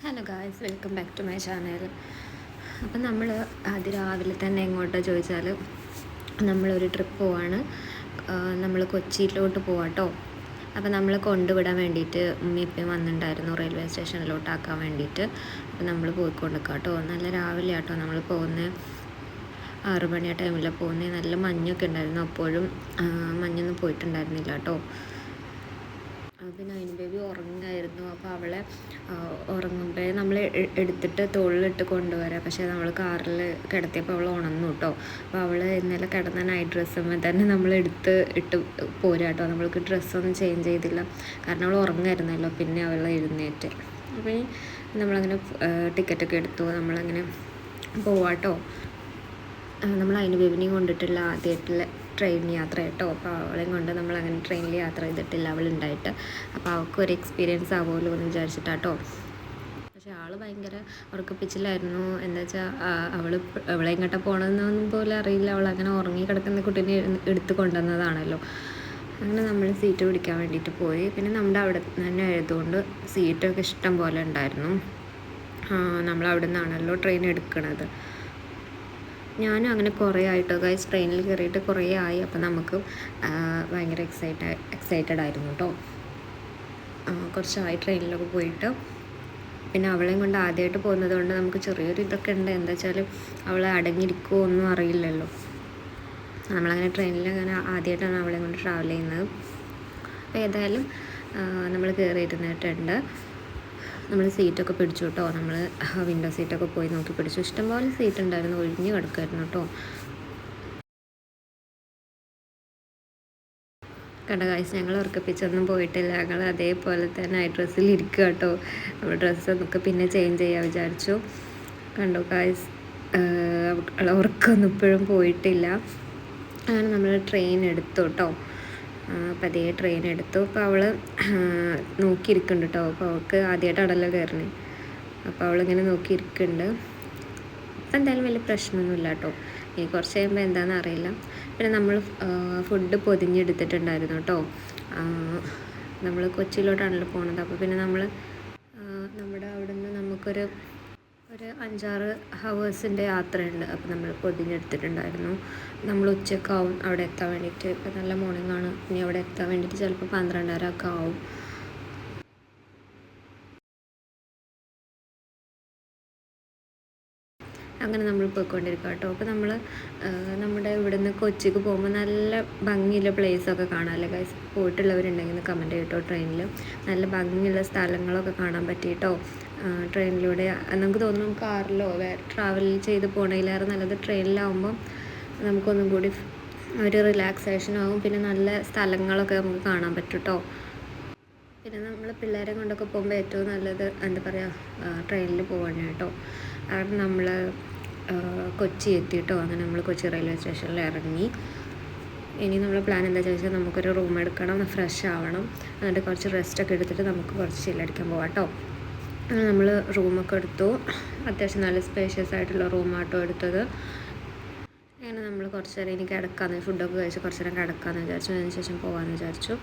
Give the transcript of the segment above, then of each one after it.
Hello guys, welcome back to my channel. അപ്പം നമ്മൾ രാവിലെ തന്നെ എങ്ങോട്ടോ ചോദിച്ചാൽ നമ്മളൊരു ട്രിപ്പ് പോവാണ്. നമ്മൾ കൊച്ചിയിലോട്ട് പോവാട്ടോ. അപ്പം നമ്മൾ കൊണ്ടുവിടാൻ വേണ്ടിയിട്ട് ഉമ്മയും വന്നിട്ടുണ്ടായിരുന്നു റെയിൽവേ സ്റ്റേഷനിലോട്ടാക്കാൻ വേണ്ടിയിട്ട്. അപ്പം നമ്മൾ പോയിക്കൊണ്ടിരിക്കുക കേട്ടോ. നല്ല രാവിലെ ആട്ടോ നമ്മൾ പോകുന്നത്. 6 മണി ആ ടൈമിലാണ് പോകുന്നത്. നല്ല മഞ്ഞൊക്കെ ഉണ്ടായിരുന്നു. അപ്പോഴും മഞ്ഞൊന്നും പോയിട്ടുണ്ടായിരുന്നില്ല കേട്ടോ. പിന്നെ അതിന് ബേബി ഉറങ്ങായിരുന്നു. അപ്പോൾ അവളെ ഉറങ്ങുമ്പോഴേ നമ്മൾ എടുത്തിട്ട് തോളിലിട്ട് കൊണ്ടുവരാം. പക്ഷേ നമ്മൾ കാറിൽ കിടത്തിയപ്പോൾ അവൾ ഉണർന്നു കേട്ടോ. അപ്പോൾ അവൾ ഇന്നലെ കിടന്ന നൈറ്റ് ഡ്രസ്സുമ്പോൾ തന്നെ നമ്മൾ ഇട്ട് പോരാ കേട്ടോ. നമ്മൾക്ക് ഡ്രസ്സൊന്നും ചേഞ്ച് ചെയ്തില്ല, കാരണം അവൾ ഉറങ്ങായിരുന്നല്ലോ. പിന്നെ അവൾ എഴുന്നേറ്റ്. അപ്പോൾ നമ്മളങ്ങനെ ടിക്കറ്റൊക്കെ എടുത്തു. നമ്മളങ്ങനെ പോവാട്ടോ. നമ്മൾ അതിന് ബേബിനെയും കൊണ്ടിട്ടുള്ള ആദ്യമായിട്ടുള്ള ട്രെയിൻ യാത്ര കേട്ടോ. അപ്പോൾ അവളെയും കൊണ്ട് നമ്മളങ്ങനെ ട്രെയിനിൽ യാത്ര ചെയ്തിട്ടില്ല അവളുണ്ടായിട്ട്. അപ്പോൾ അവൾക്കൊരു എക്സ്പീരിയൻസ് ആവുമല്ലോ എന്ന് വിചാരിച്ചിട്ടാട്ടോ. പക്ഷേ ആൾ ഭയങ്കര ഉറക്കപ്പിച്ചിലായിരുന്നു. എന്താ വെച്ചാൽ അവളെ എങ്ങോട്ടാണ് പോകണമെന്നൊന്നും പോലും അറിയില്ല. അവളങ്ങനെ ഉറങ്ങി കിടക്കുന്ന കുട്ടീനെ എടുത്ത് കൊണ്ടുവന്നതാണല്ലോ. അങ്ങനെ നമ്മൾ സീറ്റ് പിടിക്കാൻ വേണ്ടിയിട്ട് പോയി. പിന്നെ നമ്മുടെ അവിടെ തന്നെ ആയതുകൊണ്ട് സീറ്റൊക്കെ ഇഷ്ടം പോലെ ഉണ്ടായിരുന്നു. നമ്മളവിടെ നിന്നാണല്ലോ ട്രെയിൻ എടുക്കണത്. ഞാനും അങ്ങനെ കുറേ ആയിട്ടോ ഗൈസ് ട്രെയിനിൽ കയറിയിട്ട് കുറേ ആയി. അപ്പം നമുക്ക് ഭയങ്കര എക്സൈറ്റഡ് ആയിരുന്നു കേട്ടോ. കുറച്ചായി ട്രെയിനിലൊക്കെ പോയിട്ട്. പിന്നെ അവളെയും കൊണ്ട് ആദ്യമായിട്ട് പോകുന്നത് കൊണ്ട് നമുക്ക് ചെറിയൊരു ഇതൊക്കെ ഉണ്ട്. എന്താ വെച്ചാൽ അവൾ അടങ്ങിയിരിക്കുമോ ഒന്നും അറിയില്ലല്ലോ. നമ്മളങ്ങനെ ട്രെയിനിൽ അങ്ങനെ ആദ്യമായിട്ടാണ് അവളെയും കൊണ്ട് ട്രാവൽ ചെയ്യുന്നത്. അപ്പോൾ ഏതായാലും നമ്മൾ കയറിയിരുന്നിട്ടുണ്ട്. നമ്മൾ സീറ്റൊക്കെ പിടിച്ചു കേട്ടോ. നമ്മൾ വിൻഡോ സീറ്റൊക്കെ പോയി നോക്കി പിടിച്ചു. ഇഷ്ടംപോലെ സീറ്റ് ഉണ്ടായിരുന്നു, ഒഴിഞ്ഞ് കിടക്കുമായിരുന്നു കേട്ടോ. കണ്ട കാഴ്ച, ഞങ്ങൾ ഉറക്കപ്പിച്ചൊന്നും പോയിട്ടില്ല. ഞങ്ങൾ അതേപോലെ തന്നെ നൈറ്റ് ഡ്രസ്സിൽ ഇരിക്കുക കേട്ടോ. നമ്മൾ ഡ്രസ്സൊക്കെ പിന്നെ ചേഞ്ച് ചെയ്യാൻ വിചാരിച്ചു. കണ്ടോ കാഴ്ച, ഉറക്കമൊന്നും ഇപ്പോഴും പോയിട്ടില്ല. അങ്ങനെ നമ്മൾ ട്രെയിൻ എടുത്തു കേട്ടോ. പതിയെ ട്രെയിൻ എടുത്തു. അപ്പോൾ അവൾ നോക്കിയിരിക്കുന്നുണ്ട് കേട്ടോ. അപ്പോൾ അവൾക്ക് ആദ്യമായിട്ടാണല്ലോ കയറണേ. അപ്പോൾ അവളിങ്ങനെ നോക്കിയിരിക്കുന്നുണ്ട്. അപ്പം എന്തായാലും വലിയ പ്രശ്നമൊന്നുമില്ല കേട്ടോ. ഇനി കുറച്ച് കഴിയുമ്പോൾ എന്താണെന്ന് അറിയില്ല. പിന്നെ നമ്മൾ ഫുഡ് പൊതിഞ്ഞെടുത്തിട്ടുണ്ടായിരുന്നു കേട്ടോ. നമ്മൾ കൊച്ചിയിലോട്ടാണല്ലോ പോകുന്നത്. അപ്പോൾ പിന്നെ നമ്മൾ നമ്മുടെ അവിടെ നിന്ന് നമുക്കൊരു 5-6 ഹവേഴ്സിൻ്റെ യാത്രയുണ്ട്. അപ്പോൾ നമ്മൾ പൊതിഞ്ഞെടുത്തിട്ടുണ്ടായിരുന്നു. നമ്മൾ ഉച്ചക്കാവും അവിടെ എത്താൻ വേണ്ടിയിട്ട്. ഇപ്പോൾ നല്ല മോർണിംഗ് ആണ്. ഇനി അവിടെ എത്താൻ വേണ്ടിയിട്ട് ചിലപ്പോൾ 12:30 ഒക്കെ ആവും. അങ്ങനെ നമ്മൾ പോയിക്കൊണ്ടിരിക്കുക കേട്ടോ. അപ്പോൾ നമ്മൾ നമ്മുടെ ഇവിടുന്ന് കൊച്ചിക്ക് പോകുമ്പോൾ നല്ല ഭംഗിയുള്ള പ്ലേസൊക്കെ കാണാമല്ലേ ഗൈസ്. പോയിട്ടുള്ളവരുണ്ടെങ്കിൽ കമൻറ്റ് ചെയ്യട്ടോ. ട്രെയിനിൽ നല്ല ഭംഗിയുള്ള സ്ഥലങ്ങളൊക്കെ കാണാൻ പറ്റിയിട്ടോ ട്രെയിനിലൂടെ. നമുക്ക് തോന്നും കാറിലോ ട്രാവൽ ചെയ്ത് പോകണതിലേറെ നല്ലത് ട്രെയിനിലാവുമ്പം നമുക്കൊന്നും കൂടി ഒരു റിലാക്സേഷനാകും. പിന്നെ നല്ല സ്ഥലങ്ങളൊക്കെ നമുക്ക് കാണാൻ പറ്റും കേട്ടോ. പിന്നെ നമ്മൾ പിള്ളേരെ കൊണ്ടൊക്കെ പോകുമ്പോൾ ഏറ്റവും നല്ലത് എന്താ പറയുക, ട്രെയിനിൽ പോകണം കേട്ടോ. കാരണം നമ്മൾ കൊച്ചി എത്തിയിട്ടോ. അങ്ങനെ നമ്മൾ കൊച്ചി റെയിൽവേ സ്റ്റേഷനിൽ ഇറങ്ങി. ഇനി നമ്മൾ പ്ലാൻ എന്താ ചോദിച്ചാൽ നമുക്കൊരു റൂം എടുക്കണം, ഫ്രഷ് ആവണം, എന്നിട്ട് കുറച്ച് റെസ്റ്റൊക്കെ എടുത്തിട്ട് നമുക്ക് കുറച്ച് ചില്ലടിക്കാൻ പോകാം കേട്ടോ. നമ്മൾ റൂമൊക്കെ എടുത്തു. അത്യാവശ്യം നല്ല സ്പേഷ്യസ് ആയിട്ടുള്ള റൂമാട്ടോ എടുത്തത്. അങ്ങനെ നമ്മൾ കുറച്ച് നേരം ഇനി കിടക്കാമെന്ന്, ഫുഡൊക്കെ കഴിച്ച് കുറച്ച് നേരം കിടക്കാമെന്ന് വിചാരിച്ചു. അതിന് ശേഷം പോകാമെന്ന് വിചാരിച്ചു.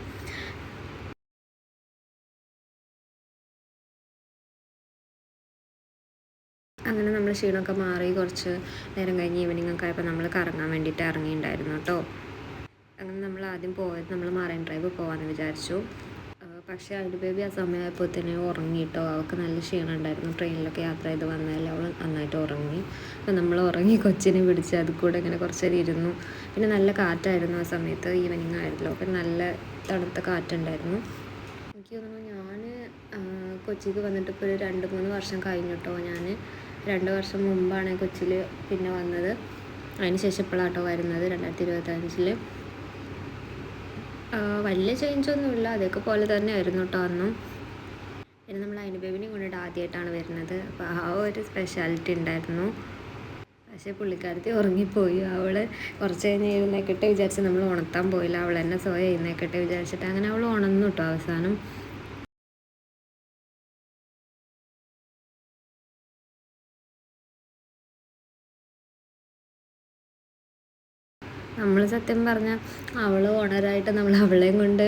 അങ്ങനെ നമ്മൾ ക്ഷീണമൊക്കെ മാറി കുറച്ച് നേരം കഴിഞ്ഞ് ഈവനിങ് ഒക്കെ ആയപ്പോൾ നമ്മൾ കറങ്ങാൻ വേണ്ടിയിട്ട് ഇറങ്ങിയിട്ടുണ്ടായിരുന്നു കേട്ടോ. അങ്ങനെ നമ്മൾ ആദ്യം പോയത് നമ്മൾ മറൈൻ ഡ്രൈവ് പോകാമെന്ന് വിചാരിച്ചു. പക്ഷേ അതിൻ്റെ ബേബി ആ സമയമായപ്പോൾ തന്നെ ഉറങ്ങിയിട്ടോ. അവൾക്ക് നല്ല ക്ഷീണം ഉണ്ടായിരുന്നു. ട്രെയിനിലൊക്കെ യാത്ര ചെയ്ത് വന്നാലും അവൾ നന്നായിട്ട് ഉറങ്ങി. അപ്പോൾ നമ്മൾ ഉറങ്ങി കൊച്ചിനെ പിടിച്ച് അത് കൂടെ ഇങ്ങനെ കുറച്ച് നേരം ഇരുന്നു. പിന്നെ നല്ല കാറ്റായിരുന്നു ആ സമയത്ത്, ഈവനിങ് ആയിരുന്നല്ലോ. അപ്പം നല്ല തണുത്ത കാറ്റുണ്ടായിരുന്നു. എനിക്ക് തോന്നുന്നു ഞാൻ കൊച്ചിക്ക് വന്നിട്ട് ഇപ്പോൾ ഒരു 2-3 വർഷം കഴിഞ്ഞിട്ടോ. ഞാൻ 2 വർഷം മുമ്പാണ് കൊച്ചിയിൽ പിന്നെ വന്നത്. അതിന് ശേഷം ഇപ്പോഴാട്ടോ വരുന്നത് 2025. വലിയ ചേഞ്ചൊന്നുമില്ല, അതൊക്കെ പോലെ തന്നെ ആയിരുന്നു കേട്ടോ അന്നും. പിന്നെ നമ്മൾ അതിന് ബേബിനെയും കൊണ്ടിട്ട് ആദ്യമായിട്ടാണ് വരുന്നത്. അപ്പോൾ ആ ഒരു സ്പെഷ്യാലിറ്റി ഉണ്ടായിരുന്നു. പക്ഷേ പുള്ളിക്കാരത്തി ഉറങ്ങിപ്പോയി. അവൾ കുറച്ച് കഴിഞ്ഞ് എഴുന്നേക്കട്ടെ വിചാരിച്ച് നമ്മൾ ഉണർത്താൻ പോയില്ല. അവൾ തന്നെ സ്വയം എഴുന്നേക്കട്ടെ വിചാരിച്ചിട്ട് അങ്ങനെ അവൾ ഉണർന്നു കേട്ടോ അവസാനം. നമ്മൾ സത്യം പറഞ്ഞാൽ അവൾ ഉണരായിട്ട് നമ്മൾ അവളെയും കൊണ്ട്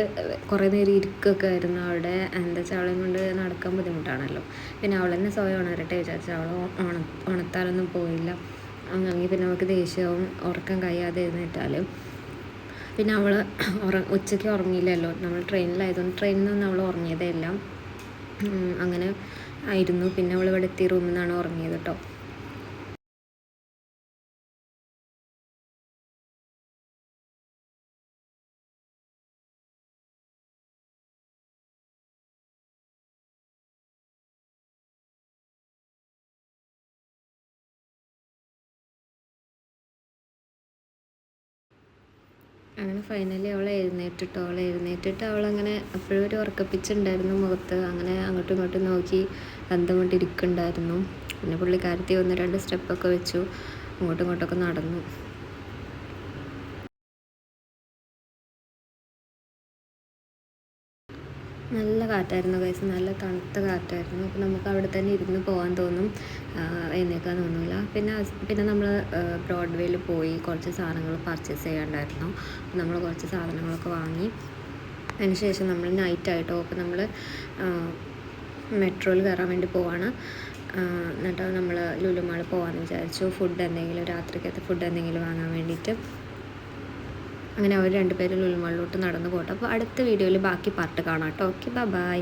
കുറേ നേരം ഇരിക്കുകയൊക്കെ ആയിരുന്നു അവിടെ. എന്താ വെച്ചാൽ അവളെയും കൊണ്ട് നടക്കാൻ ബുദ്ധിമുട്ടാണല്ലോ. പിന്നെ അവൾ തന്നെ സ്വയം ഉണരട്ടെ വിചാരിച്ചു. അവൾ ഉണർത്താനൊന്നും പോയില്ല. അങ്ങനെ പിന്നെ നമുക്ക് ദേഷ്യവും ഉറക്കം കഴിയാതെ ഇരുന്നിട്ടാൽ. പിന്നെ അവൾ ഉച്ചയ്ക്ക് ഉറങ്ങിയില്ലല്ലോ, നമ്മൾ ട്രെയിനിലായതുകൊണ്ട് ട്രെയിനിൽ നിന്ന് അവൾ ഉറങ്ങിയതേ ഇല്ല. അങ്ങനെ ആയിരുന്നു. പിന്നെ അവൾ ഇവിടെ എത്തി റൂമിൽ നിന്നാണ് ഉറങ്ങിയത് കേട്ടോ. അങ്ങനെ ഫൈനലി അവൾ എഴുന്നേറ്റിട്ടോ. അവൾ എഴുന്നേറ്റിട്ട് അവളങ്ങനെ അപ്പോഴും ഒരു ഉറക്കപ്പിച്ചുണ്ടായിരുന്നു മുഖത്ത്. അങ്ങനെ അങ്ങോട്ടും ഇങ്ങോട്ടും നോക്കി അന്തം കൊണ്ട് ഇരിക്കുന്നുണ്ടായിരുന്നു. പിന്നെ പുള്ളിക്കാരത്തി 1-2 സ്റ്റെപ്പൊക്കെ വെച്ചു, അങ്ങോട്ടും ഇങ്ങോട്ടൊക്കെ നടന്നു. നല്ല കാറ്റായിരുന്നു ഗൈസ്, നല്ല തണുത്ത കാറ്റായിരുന്നു. അപ്പോൾ നമുക്ക് അവിടെ തന്നെ ഇരുന്ന് പോകാൻ തോന്നും, എഴുന്നേൽക്കാൻ തോന്നില്ല. പിന്നെ നമ്മൾ ബ്രോഡ്വേയിൽ പോയി കുറച്ച് സാധനങ്ങൾ പർച്ചേസ് ചെയ്യാണ്ടായിരുന്നു. നമ്മൾ കുറച്ച് സാധനങ്ങളൊക്കെ വാങ്ങി. അതിനുശേഷം നമ്മൾ നൈറ്റായിട്ടോ. അപ്പോൾ നമ്മൾ മെട്രോയിൽ കയറാൻ വേണ്ടി പോവാണ്. എന്നിട്ട് നമ്മൾ ലുലു മാൾ പോകാമെന്ന് വിചാരിച്ചു. ഫുഡ് എന്തെങ്കിലും, രാത്രിക്കത്തെ ഫുഡ് എന്തെങ്കിലും വാങ്ങാൻ വേണ്ടിയിട്ട്. അങ്ങനെ അവർ 2 പേരും ലുലു മാളിലോട്ട് നടന്നു പോട്ടെ. അപ്പോൾ അടുത്ത വീഡിയോയിൽ ബാക്കി പാർട്ട് കാണാം കേട്ടോ. Okay, by.